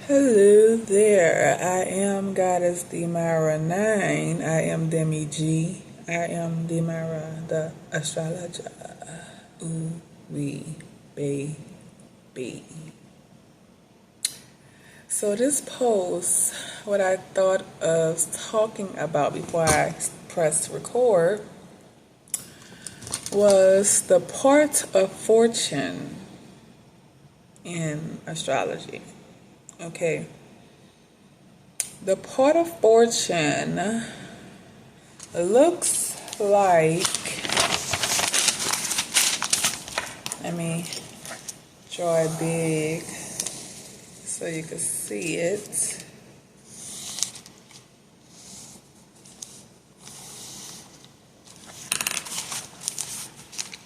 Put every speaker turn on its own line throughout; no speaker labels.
Hello there. I am Goddess Demara 9. I am Demi G. I am Demara the Astrology. Ooh, wee, baby. So this post, what I thought of talking about before I pressed record was the part of fortune in astrology. Okay. The part of fortune looks like, let me draw it big so you can see it.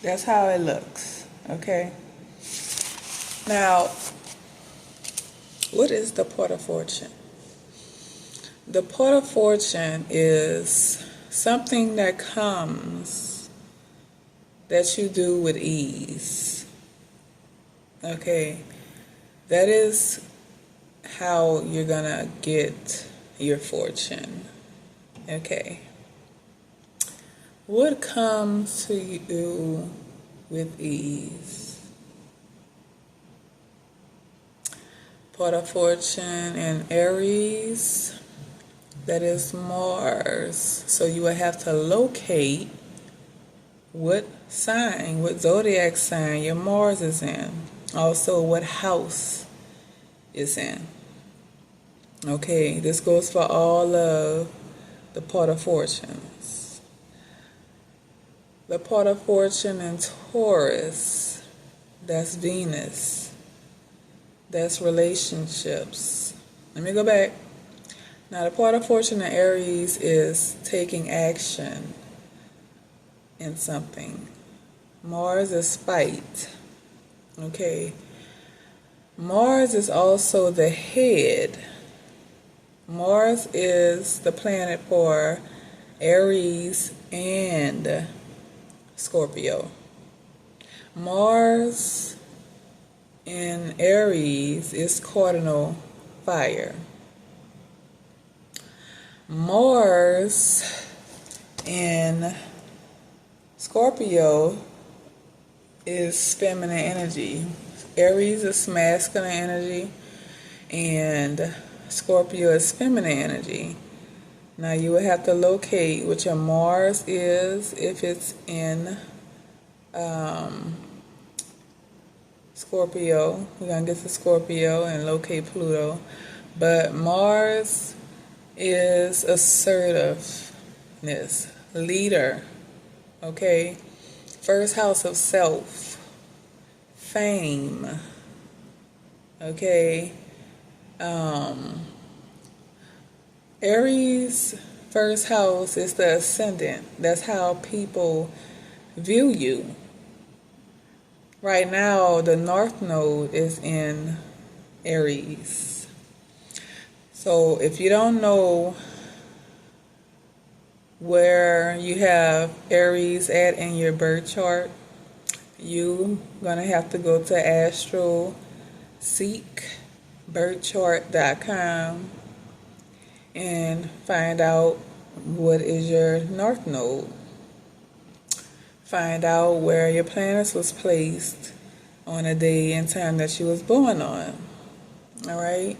That's how it looks, okay? Now, what is the part of fortune? The part of fortune is something that comes that you do with ease. Okay, that is how you're gonna get your fortune. Okay, what comes to you with ease? Part of fortune in Aries, that is Mars. So you will have to locate what sign, what zodiac sign your Mars is in. Also, what house is in. Okay, this goes for all of the part of fortunes. The part of fortune in Taurus, that's Venus. That's relationships. Let me go back. Now, the part of fortune in Aries is taking action in something. Mars is fight. Okay. Mars is also the head. Mars is the planet for Aries and Scorpio. Mars in Aries is cardinal fire. Mars in Scorpio is feminine energy. Aries is masculine energy and Scorpio is feminine energy. Now you will have to locate what your Mars is if it's in Scorpio. We're going to get to Scorpio and locate Pluto. But Mars is assertiveness, leader, okay? First house of self, fame, okay? Aries' first house is the ascendant. That's how people view you. Right now, the North Node is in Aries. So if you don't know where you have Aries at in your birth chart, you're going to have to go to astroseekbirthchart.com and find out what is your North Node. Find out where your planets was placed on a day and time that you was born on. All right.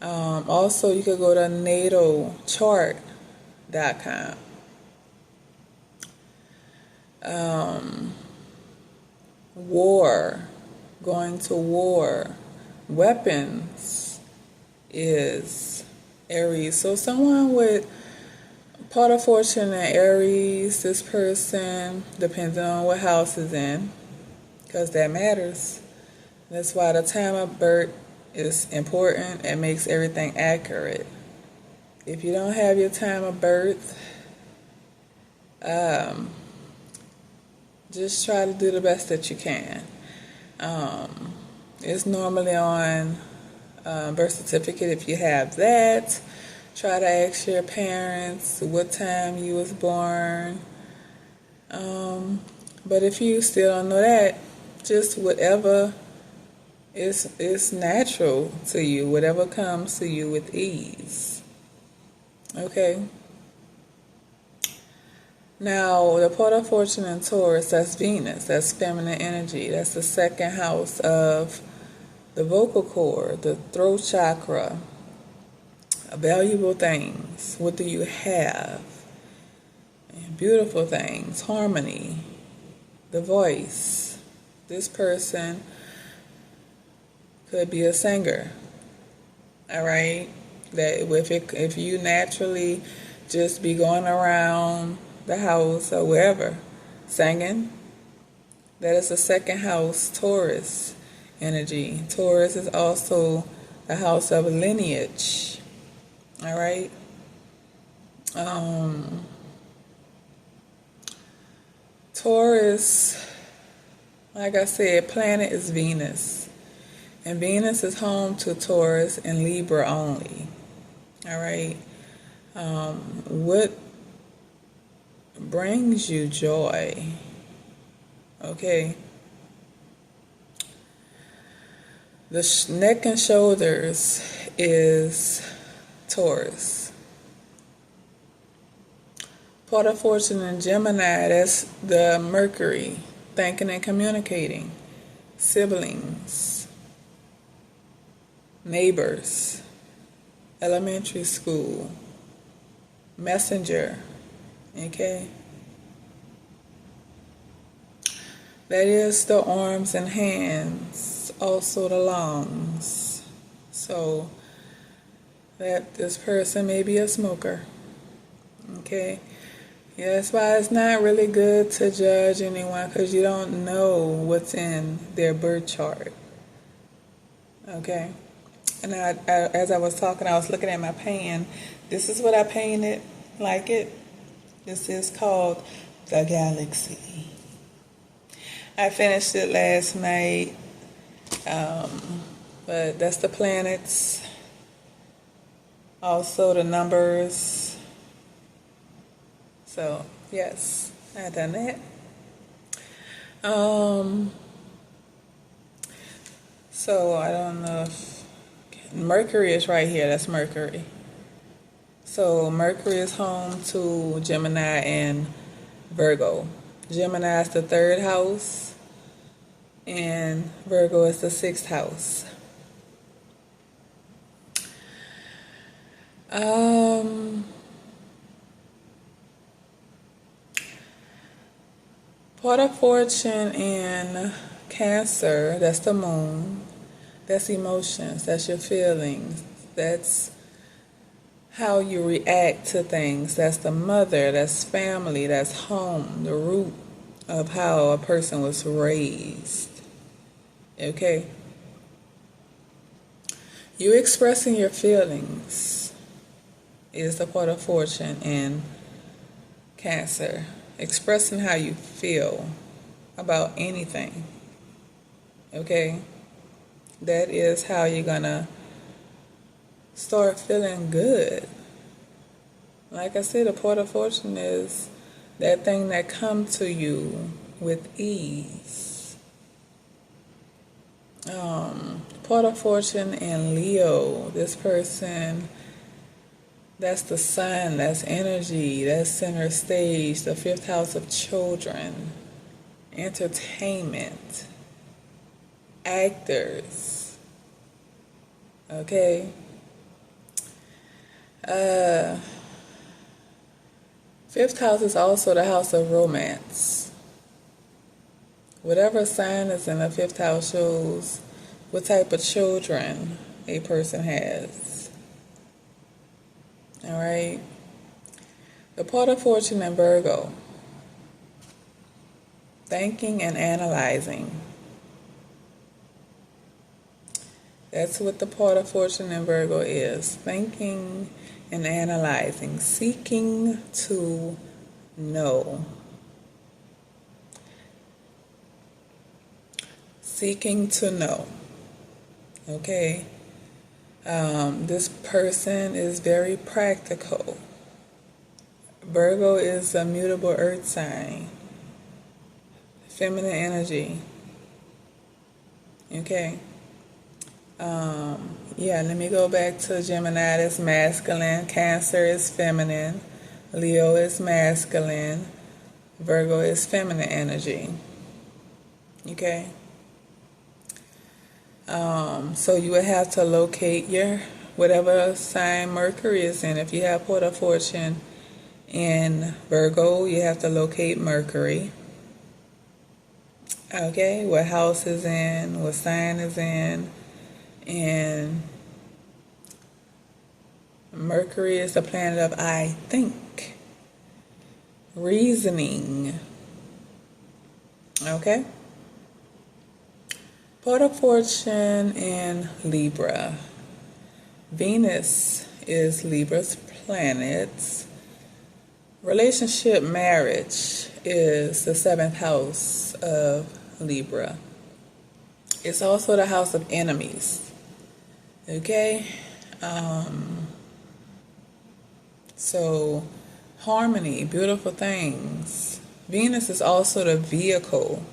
Also, you could go to natalchart.com. War, going to war, weapons is Aries. So someone with part of fortune in Aries, this person, depending on what house is in, because that matters. That's why the time of birth is important. It makes everything accurate. If you don't have your time of birth, just try to do the best that you can. It's normally on birth certificate if you have that. Try to ask your parents what time you was born. But if you still don't know that, just whatever It's natural to you, whatever comes to you with ease. Okay. Now, the Port of Fortune in Taurus, that's Venus, that's feminine energy. That's the second house of the vocal cord, the throat chakra, valuable things. What do you have? And beautiful things, harmony, the voice. This person could be a singer, all right? That if you naturally just be going around the house or wherever singing, that is the second house, Taurus energy. Taurus is also the house of lineage, all right? Taurus, like I said, planet is Venus. And Venus is home to Taurus and Libra only. All right. What brings you joy? Okay. The neck and shoulders is Taurus. Part of Fortune in Gemini, that's the Mercury, thinking and communicating, siblings, neighbors, elementary school, messenger, okay? That is the arms and hands, also the lungs. So that this person may be a smoker, okay? Yeah, that's why it's not really good to judge anyone, because you don't know what's in their birth chart, okay? And as I was talking, I was looking at my painting. This is what I painted, like it. This is called The Galaxy. I finished it last night, but that's the planets, also the numbers. So, yes, I done that. So I don't know if Mercury is right here. That's Mercury. So Mercury is home to Gemini and Virgo. Gemini is the third house, and Virgo is the sixth house. Part of Fortune in Cancer, that's the moon. That's emotions, that's your feelings, that's how you react to things. That's the mother, that's family, that's home, the root of how a person was raised. Okay? You expressing your feelings is the Part of Fortune in Cancer. Expressing how you feel about anything. Okay? That is how you're gonna start feeling good. Like I said, a Part of Fortune is that thing that comes to you with ease. Part of Fortune in Leo, this person, that's the sun, that's energy, that's center stage, the fifth house of children, entertainment, actors, okay? Fifth house is also the house of romance. Whatever sign is in the fifth house shows what type of children a person has. All right? The Part of Fortune in Virgo, thinking and analyzing. That's what the Part of Fortune in Virgo is. Thinking and analyzing. Seeking to know. Seeking to know. Okay? This person is very practical. Virgo is a mutable earth sign. Feminine energy. Okay? Yeah, let me go back to Gemini is masculine, Cancer is feminine, Leo is masculine, Virgo is feminine energy. Okay? So you would have to locate your whatever sign Mercury is in. If you have Port of Fortune in Virgo, you have to locate Mercury. Okay, what house is in, what sign is in, and Mercury is the planet of I think, reasoning. Okay? Port of Fortune in Libra. Venus is Libra's planet. Relationship marriage is the 7th house of Libra. It's also the house of enemies. Okay? So, harmony, beautiful things. Venus is also the vehicle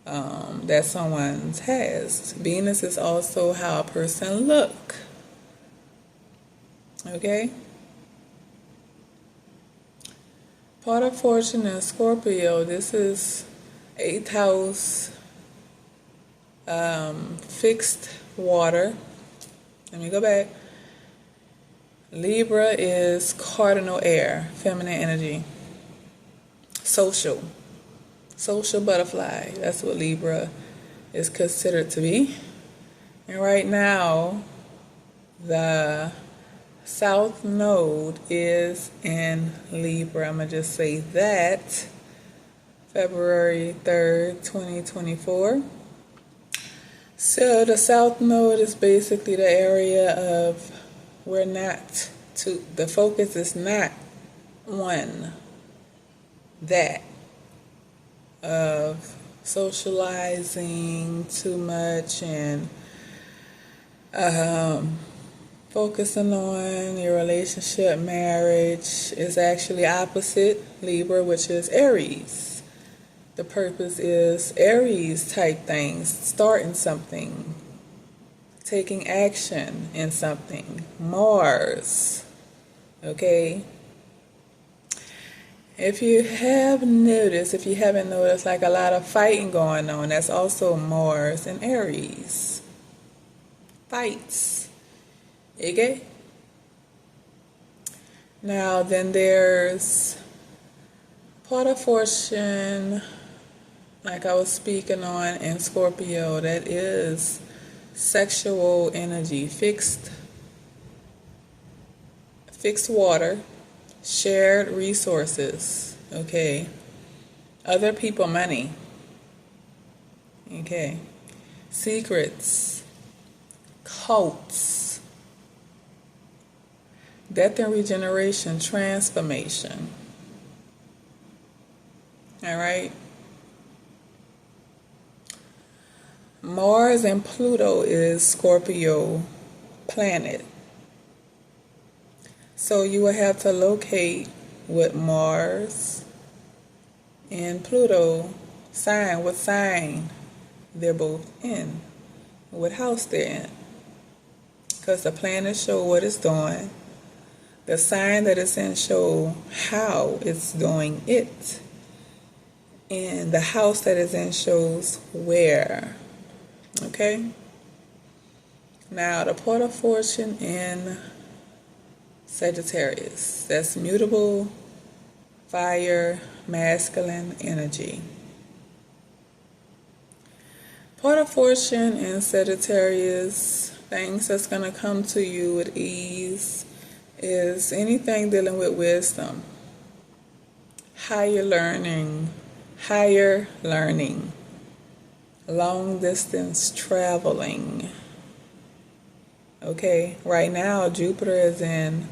that someone has. Venus is also how a person look. Okay? Part of Fortune in Scorpio, this is 8th house, fixed water. Let me go back. Libra is cardinal air, feminine energy. Social butterfly. That's what Libra is considered to be. And right now, the South Node is in Libra. I'm going to just say that. February 3rd, 2024. So the South Node is basically the area of the focus is not on that of socializing too much and focusing on your relationship, marriage is actually opposite Libra, which is Aries. The purpose is Aries type things, starting something, taking action in something. Mars, okay? If you haven't noticed, like a lot of fighting going on, that's also Mars and Aries. Fights. Okay? Now, then there's Part of Fortune, like I was speaking on, in Scorpio, that is sexual energy, fixed water, shared resources, okay, other people money, okay, secrets, cults, death and regeneration, transformation. All right. Mars and Pluto is Scorpio planet. So you will have to locate what Mars and Pluto what sign they're both in, what house they're in. Because the planets show what it's doing. The sign that it's in show how it's doing it. And the house that it's in shows where. Okay? Now, the Port of Fortune in Sagittarius. That's mutable, fire, masculine energy. Port of Fortune in Sagittarius, things that's going to come to you with ease, is anything dealing with wisdom, higher learning, long distance traveling. Okay, right now Jupiter is in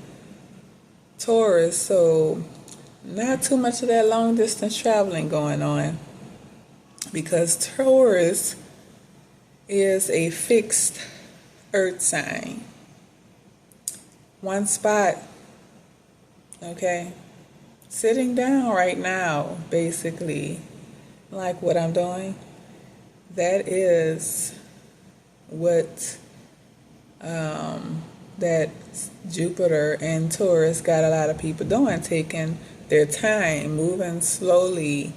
Taurus, so not too much of that long distance traveling going on, because Taurus is a fixed earth sign. One spot, okay? Sitting down right now, basically, like what I'm doing, that is what that Jupiter and Taurus got a lot of people doing, taking their time, moving slowly,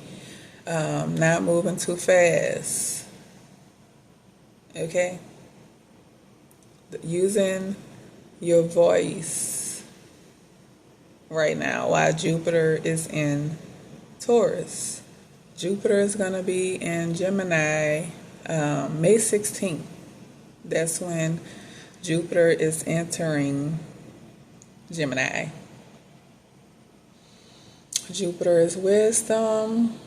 not moving too fast. Okay? Using your voice right now while Jupiter is in Taurus. Jupiter is going to be in Gemini May 16th. That's when Jupiter is entering Gemini. Jupiter is wisdom.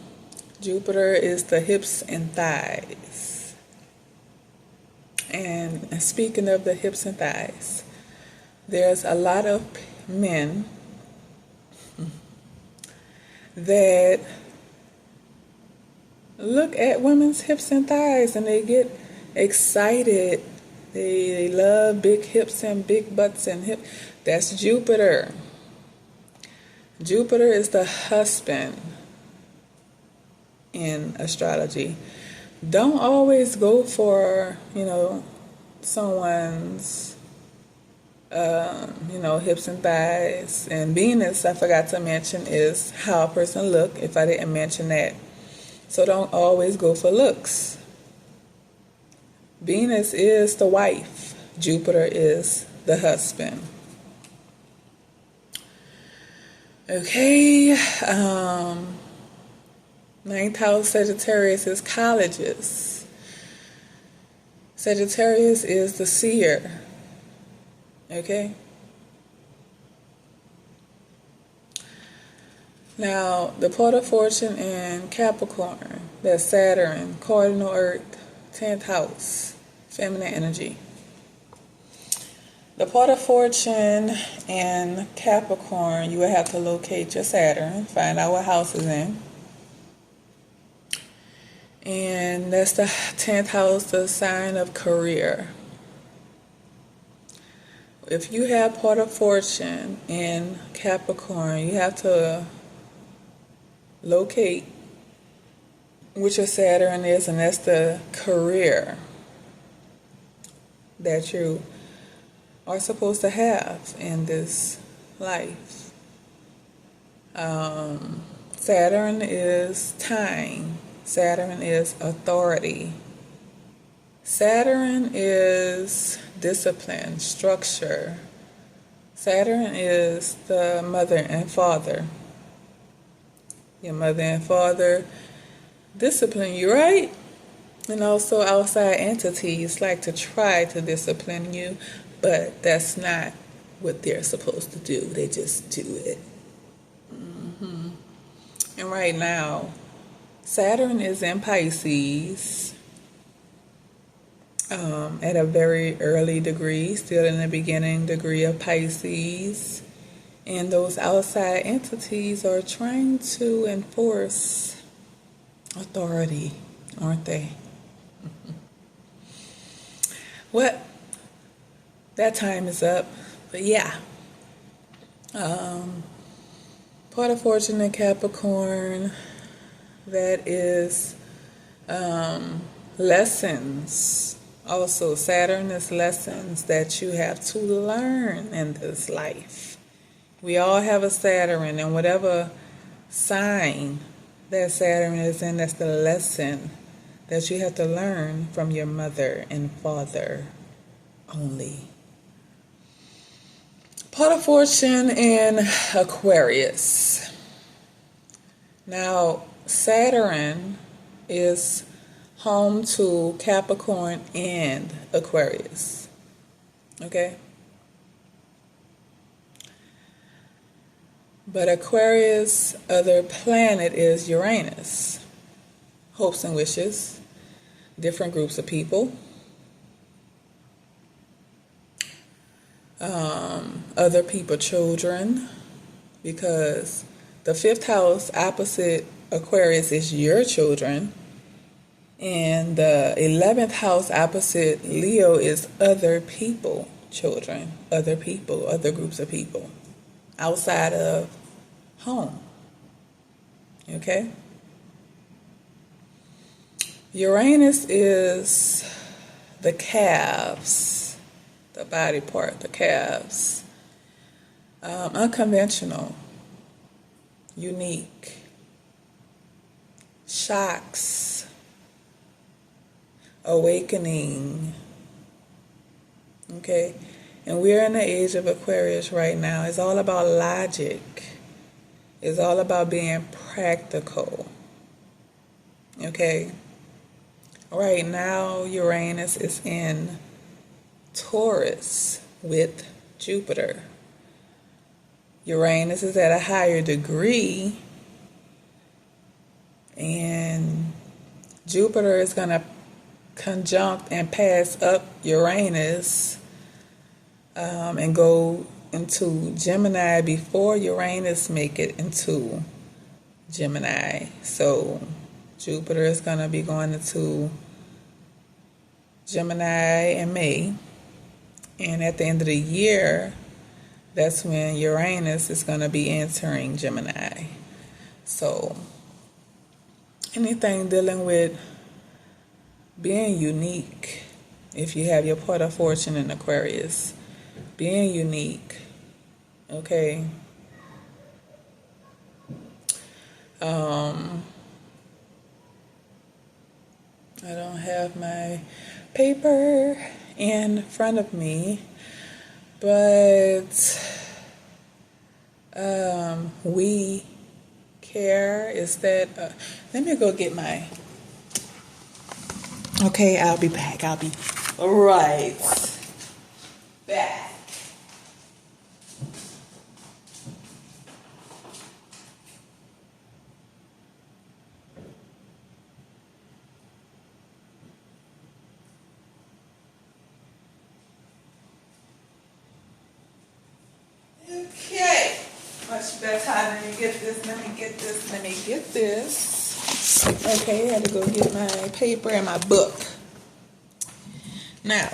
Jupiter is the hips and thighs. And speaking of the hips and thighs, there's a lot of men that look at women's hips and thighs and they get excited. They love big hips and big butts and hips. That's Jupiter. Jupiter is the husband in astrology. Don't always go for, someone's, hips and thighs. And Venus, I forgot to mention, is how a person look, if I didn't mention that. So don't always go for looks. Venus is the wife. Jupiter is the husband. Okay. Ninth house Sagittarius is colleges. Sagittarius is the seer. Okay. Now, the port of fortune in Capricorn, that's Saturn, cardinal Earth, 10th house, feminine energy. The port of fortune in Capricorn, you will have to locate your Saturn, find out what house is in. And that's the 10th house, the sign of career. If you have port of fortune in Capricorn, you have to locate which your Saturn is, and that's the career that you are supposed to have in this life. Saturn is time. Saturn is authority. Saturn is discipline, structure. Saturn is the mother and father. Your mother and father discipline you, right? And also outside entities like to try to discipline you, but that's not what they're supposed to do. They just do it. And right now, Saturn is in Pisces at a very early degree, still in the beginning degree of Pisces. And those outside entities are trying to enforce authority, aren't they? Well, that time is up. But yeah. Part of fortune in Capricorn, that is lessons. Also, Saturn is lessons that you have to learn in this life. We all have a Saturn, and whatever sign that Saturn is in, that's the lesson that you have to learn from your mother and father only. Part of fortune in Aquarius. Now, Saturn is home to Capricorn and Aquarius. Okay? But Aquarius' other planet is Uranus. Hopes and wishes. Different groups of people. Other people, children. Because the 5th house opposite Aquarius is your children. And the 11th house opposite Leo is other people, children. Other people, other groups of people. Outside of home. Okay? Uranus is the calves, the body part, the calves. Unconventional, unique, shocks, awakening. Okay? And we're in the age of Aquarius right now. It's all about logic. It's all about being practical. Okay? Right now, Uranus is in Taurus with Jupiter. Uranus is at a higher degree, and Jupiter is going to conjunct and pass up Uranus and go into Gemini before Uranus make it into Gemini. So Jupiter is going to be going into Gemini in May, and at the end of the year, that's when Uranus is going to be entering Gemini. So anything dealing with being unique, if you have your part of fortune in Aquarius, being unique, okay? I don't have my paper in front of me, but we care is that, let me go get my, okay, I'll be back. I'll be right back. Okay, much better. Let me get this. Let me get this. Let me get this. Okay, I had to go get my paper and my book. Now,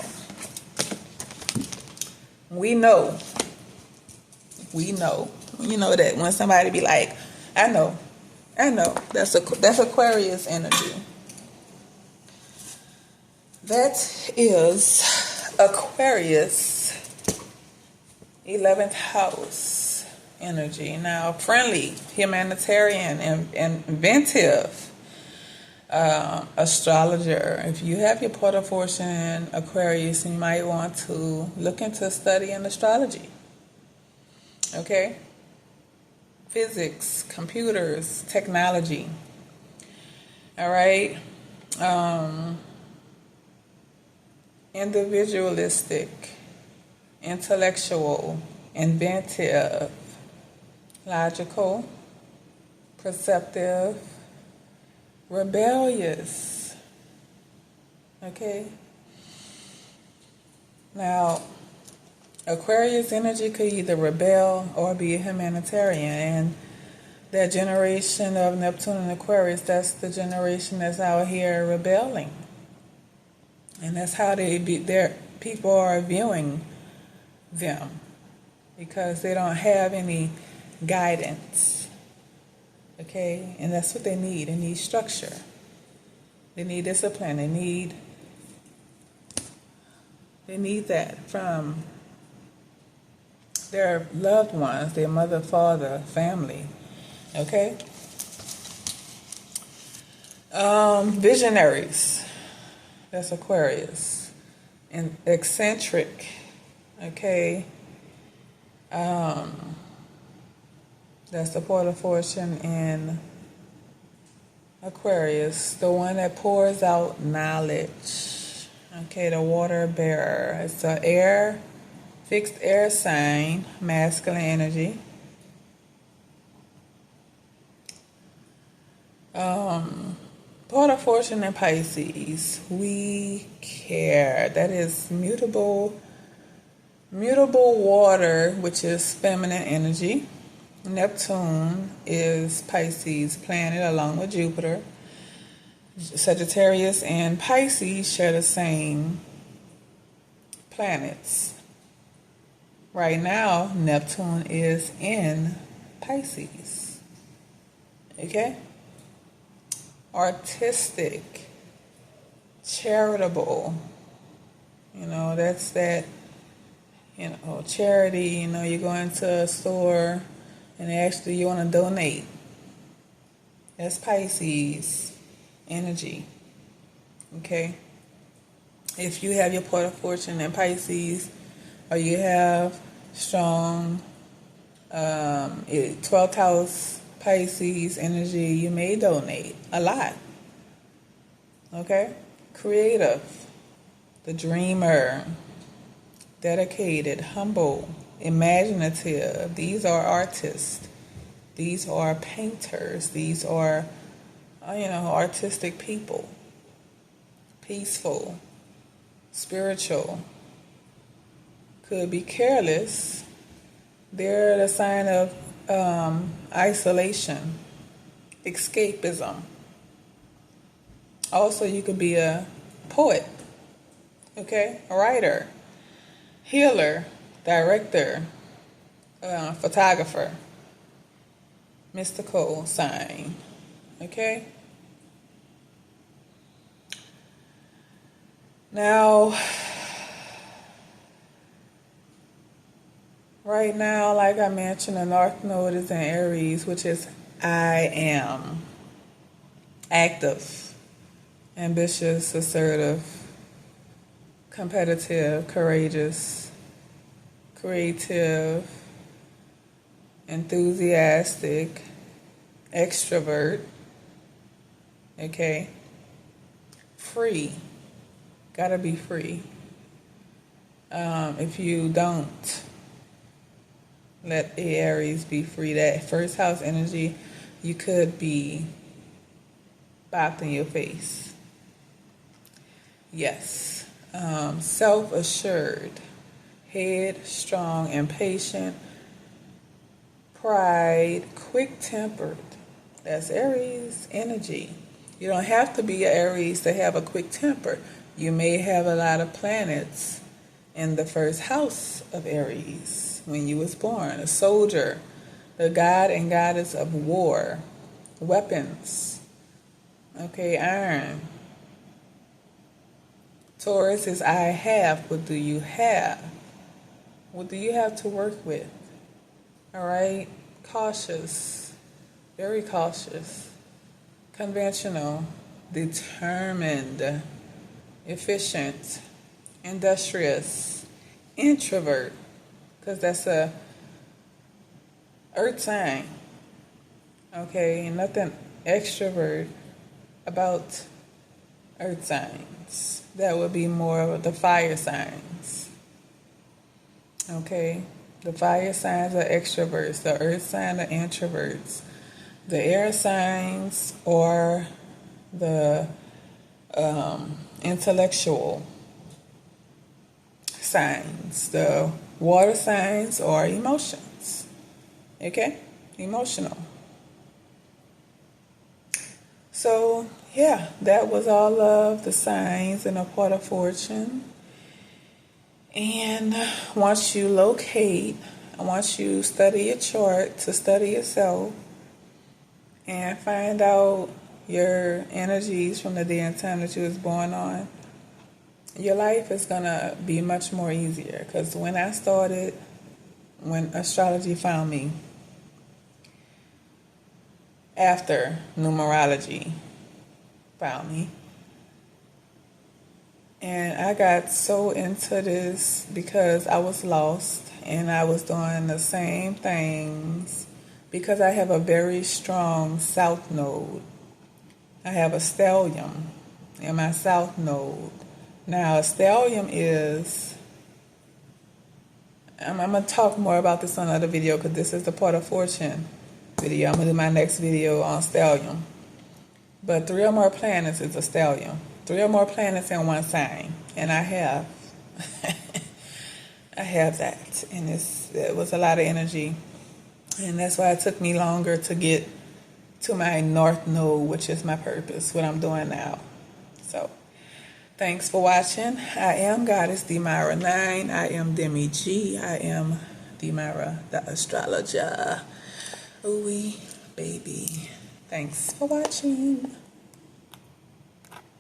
we know that when somebody be like, I know, that's Aquarius energy. That is Aquarius 11th house energy. Now, friendly, humanitarian, and inventive astrologer. If you have your part of fortune Aquarius, you might want to look into studying astrology. Okay? Physics, computers, technology. All right? Individualistic, intellectual, inventive, logical, perceptive, rebellious. Okay? Now, Aquarius energy could either rebel or be a humanitarian. And that generation of Neptune and Aquarius, that's the generation that's out here rebelling. And that's how their people are viewing them, because they don't have any guidance. Okay? And that's what they need. They need structure. They need discipline. They need that from their loved ones, their mother, father, family. Okay? Visionaries. That's Aquarius. And eccentric. Okay? That's the part of fortune in Aquarius. The one that pours out knowledge. Okay, the water bearer. It's a fixed air sign, masculine energy. Part of fortune in Pisces. We care. That is mutable water, which is feminine energy. Neptune is Pisces planet along with Jupiter. Sagittarius and Pisces share the same planets. Right now, Neptune is in Pisces. Okay? Artistic, charitable, That's that, charity. You go into a store and actually you want to donate. That's Pisces energy. Okay? If you have your port of fortune in Pisces, or you have strong 12th house Pisces energy, you may donate a lot. Okay? Creative, the dreamer, dedicated, humble, imaginative. These are artists. These are painters. These are, artistic people. Peaceful, spiritual. Could be careless. They're the sign of isolation, escapism. Also, you could be a poet, okay? A writer, healer, director, photographer, mystical sign, okay? Now, right now, like I mentioned, the North Node is in Aries, which is I am. Active, ambitious, assertive, competitive, courageous, creative, enthusiastic, extrovert, okay? Free. Gotta be free. If you don't let the Aries be free, that first house energy, you could be bopped in your face. Yes. Self-assured, headstrong, impatient, pride, quick-tempered. That's Aries energy. You don't have to be an Aries to have a quick temper. You may have a lot of planets in the first house of Aries when you was born. A soldier, the god and goddess of war, weapons, okay, iron. Taurus is I have. What do you have? What do you have to work with? All right, cautious, very cautious, conventional, determined, efficient, industrious, introvert, because that's a earth sign. Okay, and nothing extrovert about earth signs. That would be more of the fire signs. Okay, the fire signs are extroverts. The earth signs are introverts. The air signs are the intellectual signs. The water signs are emotions. Okay? Emotional. So, yeah, that was all of the signs in a part of fortune. And once you locate, once you study your chart to study yourself and find out your energies from the day and time that you was born on, your life is going to be much more easier. Because when astrology found me, after numerology found me, and I got so into this because I was lost and I was doing the same things because I have a very strong south node. I have a stellium in my south node. Now, a stellium is, I'm going to talk more about this on another video because this is the part of fortune video. I'm going to do my next video on stellium. But 3 or more planets is a stellium. 3 or more planets in one sign. And I have. I have that. And it was a lot of energy. And that's why it took me longer to get to my North Node, which is my purpose, what I'm doing now. So, thanks for watching. I am Goddess Demira 9. I am Demi G. I am Demira, the astrologer. Ooh, baby. Thanks for watching.